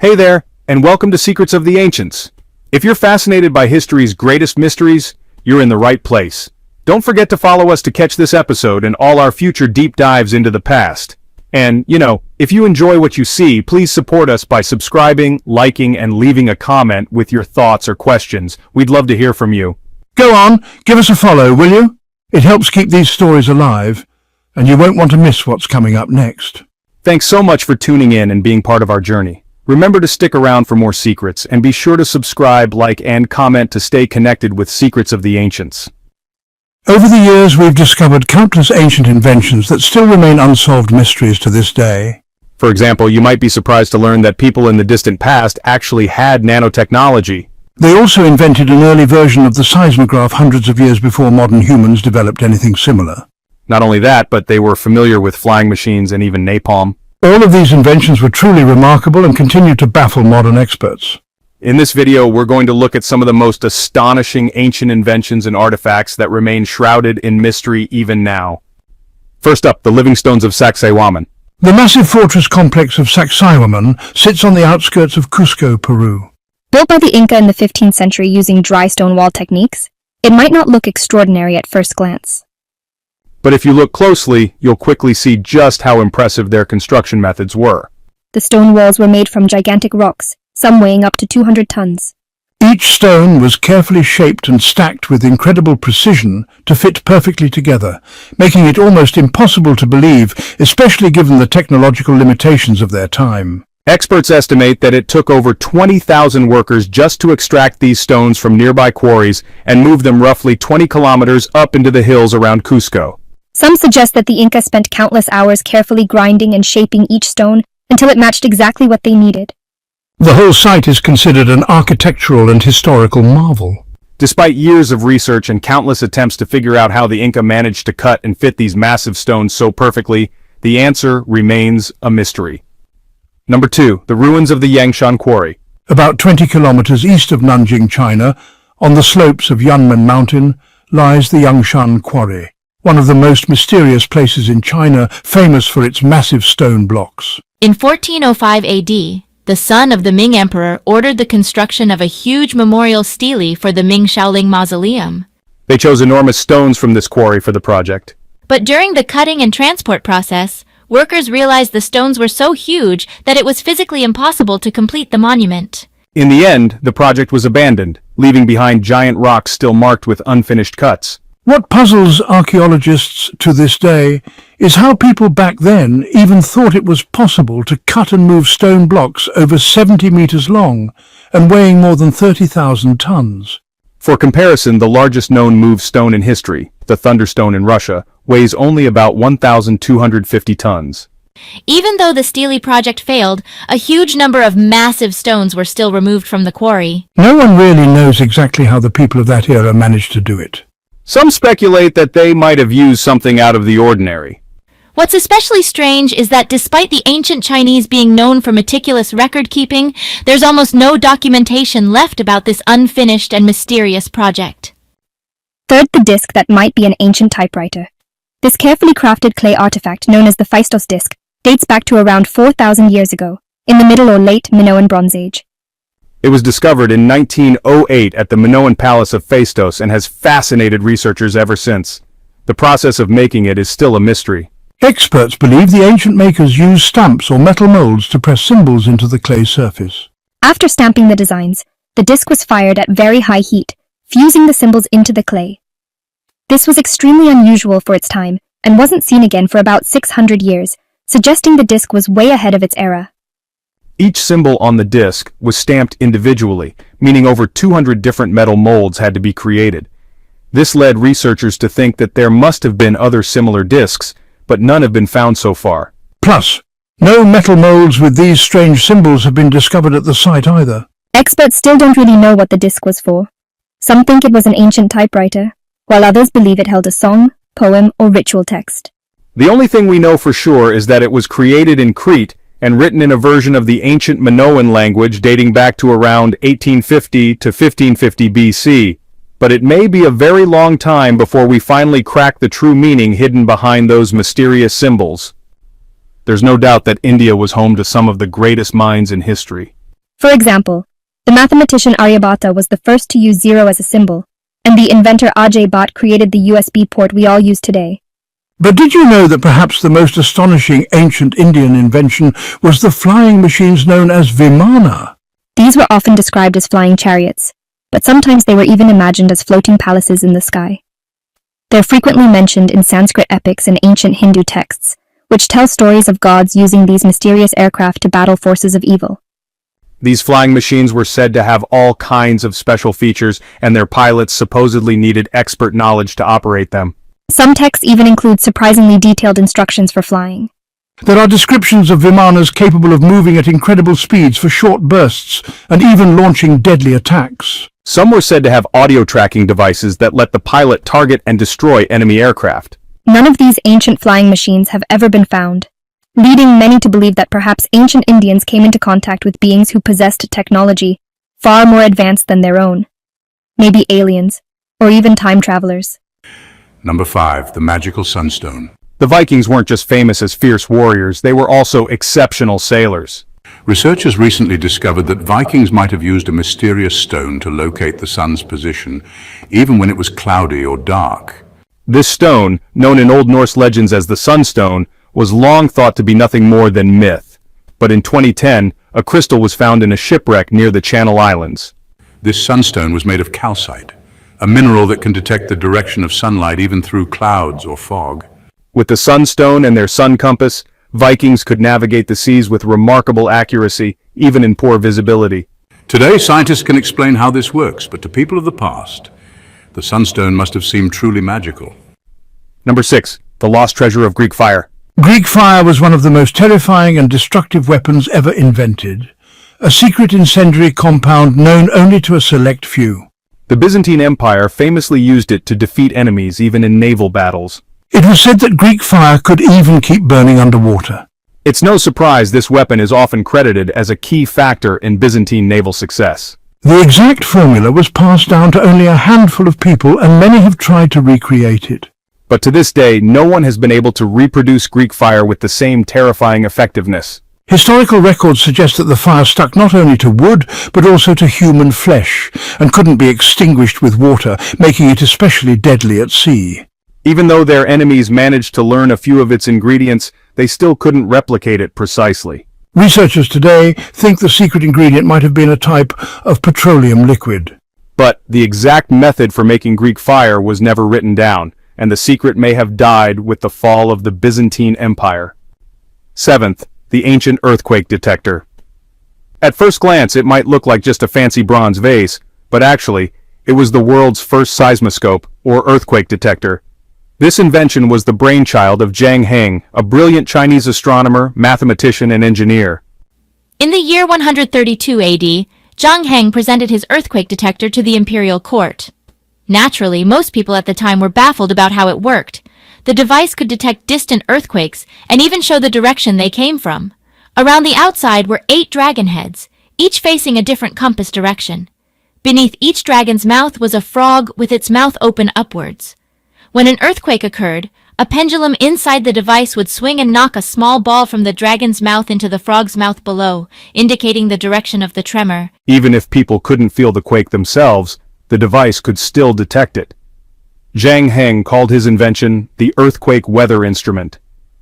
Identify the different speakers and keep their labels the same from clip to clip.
Speaker 1: Hey there, and welcome to Secrets of the Ancients. If you're fascinated by history's greatest mysteries, you're in the right place. Don't forget to follow us to catch this episode and all our future deep dives into the past. And, if you enjoy what you see, please support us by subscribing, liking, and leaving a comment with your thoughts or questions. We'd love to hear from you.
Speaker 2: Go on, give us a follow, will you? It helps keep these stories alive, and you won't want to miss what's coming up next.
Speaker 1: Thanks so much for tuning in and being part of our journey. Remember to stick around for more secrets, and be sure to subscribe, like, and comment to stay connected with Secrets of the Ancients.
Speaker 2: Over the years, we've discovered countless ancient inventions that still remain unsolved mysteries to this day.
Speaker 1: For example, you might be surprised to learn that people in the distant past actually had nanotechnology.
Speaker 2: They also invented an early version of the seismograph hundreds of years before modern humans developed anything similar.
Speaker 1: Not only that, but they were familiar with flying machines and even napalm.
Speaker 2: All of these inventions were truly remarkable and continue to baffle modern experts.
Speaker 1: In this video, we're going to look at some of the most astonishing ancient inventions and artifacts that remain shrouded in mystery even now. First up, the living stones of Sacsayhuaman.
Speaker 2: The massive fortress complex of Sacsayhuaman sits on the outskirts of Cusco, Peru.
Speaker 3: Built by the Inca in the 15th century using dry stone wall techniques, it might not look extraordinary at first glance.
Speaker 1: But if you look closely, you'll quickly see just how impressive their construction methods were.
Speaker 3: The stone walls were made from gigantic rocks, some weighing up to 200 tons.
Speaker 2: Each stone was carefully shaped and stacked with incredible precision to fit perfectly together, making it almost impossible to believe, especially given the technological limitations of their time.
Speaker 1: Experts estimate that it took over 20,000 workers just to extract these stones from nearby quarries and move them roughly 20 kilometers up into the hills around Cusco.
Speaker 3: Some suggest that the Inca spent countless hours carefully grinding and shaping each stone until it matched exactly what they needed.
Speaker 2: The whole site is considered an architectural and historical marvel.
Speaker 1: Despite years of research and countless attempts to figure out how the Inca managed to cut and fit these massive stones so perfectly, the answer remains a mystery. Number 2. The ruins of the Yangshan Quarry.
Speaker 2: About 20 kilometers east of Nanjing, China, on the slopes of Yunmen Mountain, lies the Yangshan Quarry, one of the most mysterious places in China, famous for its massive stone blocks.
Speaker 4: In 1405 AD, the son of the Ming Emperor ordered the construction of a huge memorial stele for the Ming Shaoling Mausoleum.
Speaker 1: They chose enormous stones from this quarry for the project.
Speaker 4: But during the cutting and transport process, workers realized the stones were so huge that it was physically impossible to complete the monument.
Speaker 1: In the end, the project was abandoned, leaving behind giant rocks still marked with unfinished cuts.
Speaker 2: What puzzles archaeologists to this day is how people back then even thought it was possible to cut and move stone blocks over 70 meters long and weighing more than 30,000 tons.
Speaker 1: For comparison, the largest known moved stone in history, the Thunderstone in Russia, weighs only about 1,250 tons.
Speaker 4: Even though the stele project failed, a huge number of massive stones were still removed from the quarry.
Speaker 2: No one really knows exactly how the people of that era managed to do it.
Speaker 1: Some speculate that they might have used something out of the ordinary.
Speaker 4: What's especially strange is that despite the ancient Chinese being known for meticulous record-keeping, there's almost no documentation left about this unfinished and mysterious project.
Speaker 3: Third, the disc that might be an ancient typewriter. This carefully crafted clay artifact, known as the Phaistos Disc, dates back to around 4,000 years ago, in the Middle or Late Minoan Bronze Age.
Speaker 1: It was discovered in 1908 at the Minoan Palace of Phaistos and has fascinated researchers ever since. The process of making it is still a mystery.
Speaker 2: Experts believe the ancient makers used stamps or metal molds to press symbols into the clay surface.
Speaker 3: After stamping the designs, the disc was fired at very high heat, fusing the symbols into the clay. This was extremely unusual for its time and wasn't seen again for about 600 years, suggesting the disc was way ahead of its era.
Speaker 1: Each symbol on the disc was stamped individually, meaning over 200 different metal molds had to be created. This led researchers to think that there must have been other similar discs, but none have been found so far.
Speaker 2: Plus, no metal molds with these strange symbols have been discovered at the site either.
Speaker 3: Experts still don't really know what the disc was for. Some think it was an ancient typewriter, while others believe it held a song, poem, or ritual text.
Speaker 1: The only thing we know for sure is that it was created in Crete and written in a version of the ancient Minoan language dating back to around 1850 to 1550 BC, but it may be a very long time before we finally crack the true meaning hidden behind those mysterious symbols. There's no doubt that India was home to some of the greatest minds in history.
Speaker 3: For example, the mathematician Aryabhata was the first to use zero as a symbol, and the inventor Ajay Bhatt created the USB port we all use today.
Speaker 2: But did you know that perhaps the most astonishing ancient Indian invention was the flying machines known as Vimana?
Speaker 3: These were often described as flying chariots, but sometimes they were even imagined as floating palaces in the sky. They're frequently mentioned in Sanskrit epics and ancient Hindu texts, which tell stories of gods using these mysterious aircraft to battle forces of evil.
Speaker 1: These flying machines were said to have all kinds of special features, and their pilots supposedly needed expert knowledge to operate them.
Speaker 3: Some texts even include surprisingly detailed instructions for flying.
Speaker 2: There are descriptions of Vimanas capable of moving at incredible speeds for short bursts and even launching deadly attacks.
Speaker 1: Some were said to have audio tracking devices that let the pilot target and destroy enemy aircraft.
Speaker 3: None of these ancient flying machines have ever been found, leading many to believe that perhaps ancient Indians came into contact with beings who possessed technology far more advanced than their own. Maybe aliens, or even time travelers.
Speaker 5: Number 5. The magical Sunstone.
Speaker 1: The Vikings weren't just famous as fierce warriors, they were also exceptional sailors.
Speaker 5: Researchers recently discovered that Vikings might have used a mysterious stone to locate the sun's position, even when it was cloudy or dark.
Speaker 1: This stone, known in Old Norse legends as the Sunstone, was long thought to be nothing more than myth. But in 2010, a crystal was found in a shipwreck near the Channel Islands.
Speaker 5: This sunstone was made of calcite, a mineral that can detect the direction of sunlight even through clouds or fog.
Speaker 1: With the Sunstone and their sun compass, Vikings could navigate the seas with remarkable accuracy, even in poor visibility.
Speaker 5: Today, scientists can explain how this works, but to people of the past, the sunstone must have seemed truly magical.
Speaker 1: Number 6. The lost treasure of Greek fire.
Speaker 2: Greek fire was one of the most terrifying and destructive weapons ever invented, a secret incendiary compound known only to a select few.
Speaker 1: The Byzantine Empire famously used it to defeat enemies even in naval battles.
Speaker 2: It was said that Greek fire could even keep burning underwater.
Speaker 1: It's no surprise this weapon is often credited as a key factor in Byzantine naval success.
Speaker 2: The exact formula was passed down to only a handful of people, and many have tried to recreate it.
Speaker 1: But to this day, no one has been able to reproduce Greek fire with the same terrifying effectiveness.
Speaker 2: Historical records suggest that the fire stuck not only to wood, but also to human flesh, and couldn't be extinguished with water, making it especially deadly at sea.
Speaker 1: Even though their enemies managed to learn a few of its ingredients, they still couldn't replicate it precisely.
Speaker 2: Researchers today think the secret ingredient might have been a type of petroleum liquid.
Speaker 1: But the exact method for making Greek fire was never written down, and the secret may have died with the fall of the Byzantine Empire. 7th, the ancient earthquake detector. At first glance, it might look like just a fancy bronze vase, but actually, it was the world's first seismoscope, or earthquake detector. This invention was the brainchild of Zhang Heng, a brilliant Chinese astronomer, mathematician, and engineer.
Speaker 4: In the year 132 AD, Zhang Heng presented his earthquake detector to the imperial court. Naturally, most people at the time were baffled about how it worked. The device could detect distant earthquakes and even show the direction they came from. Around the outside were 8 dragon heads, each facing a different compass direction. Beneath each dragon's mouth was a frog with its mouth open upwards. When an earthquake occurred, a pendulum inside the device would swing and knock a small ball from the dragon's mouth into the frog's mouth below, indicating the direction of the tremor.
Speaker 1: Even if people couldn't feel the quake themselves, the device could still detect it. Zhang Heng called his invention the earthquake weather instrument.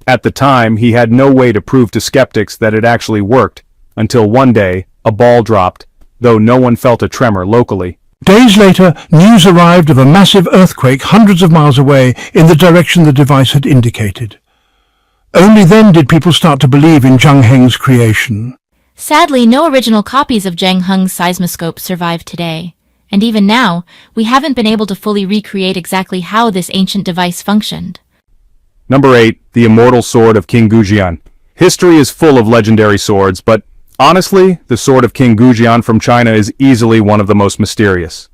Speaker 1: At the time, he had no way to prove to skeptics that it actually worked, until one day, a ball dropped, though no one felt a tremor locally.
Speaker 2: Days later, news arrived of a massive earthquake hundreds of miles away in the direction the device had indicated. Only then did people start to believe in Zhang Heng's creation.
Speaker 4: Sadly, no original copies of Zhang Heng's seismoscope survive today. And even now, we haven't been able to fully recreate exactly how this ancient device functioned.
Speaker 1: Number 8, the immortal sword of King Goujian. History is full of legendary swords, but honestly, the sword of King Goujian from China is easily one of the most mysterious.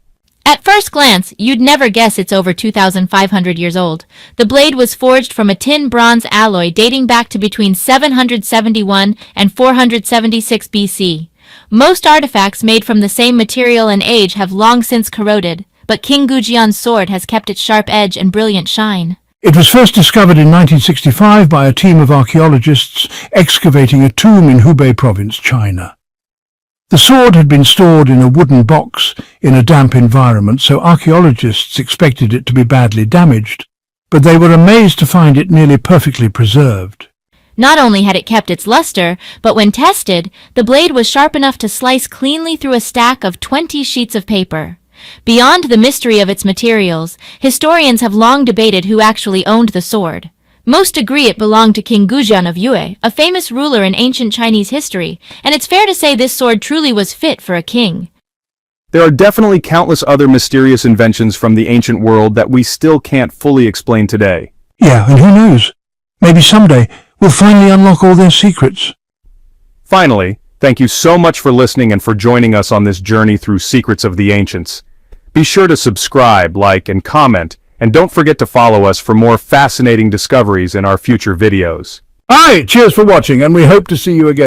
Speaker 4: At first glance, you'd never guess it's over 2,500 years old. The blade was forged from a tin-bronze alloy dating back to between 771 and 476 BC. Most artifacts made from the same material and age have long since corroded, but King Goujian's sword has kept its sharp edge and brilliant shine.
Speaker 2: It was first discovered in 1965 by a team of archaeologists excavating a tomb in Hubei province, China. The sword had been stored in a wooden box in a damp environment, so archaeologists expected it to be badly damaged, but they were amazed to find it nearly perfectly preserved.
Speaker 4: Not only had it kept its luster, but when tested, the blade was sharp enough to slice cleanly through a stack of 20 sheets of paper. Beyond the mystery of its materials, historians have long debated who actually owned the sword. Most agree it belonged to King Goujian of Yue, a famous ruler in ancient Chinese history, and it's fair to say this sword truly was fit for a king.
Speaker 1: There are definitely countless other mysterious inventions from the ancient world that we still can't fully explain today.
Speaker 2: Yeah, and who knows? Maybe someday we'll finally unlock all their secrets.
Speaker 1: Finally, thank you so much for listening and for joining us on this journey through Secrets of the Ancients. Be sure to subscribe, like, and comment, and don't forget to follow us for more fascinating discoveries in our future videos.
Speaker 2: Aye, cheers for watching, and we hope to see you again.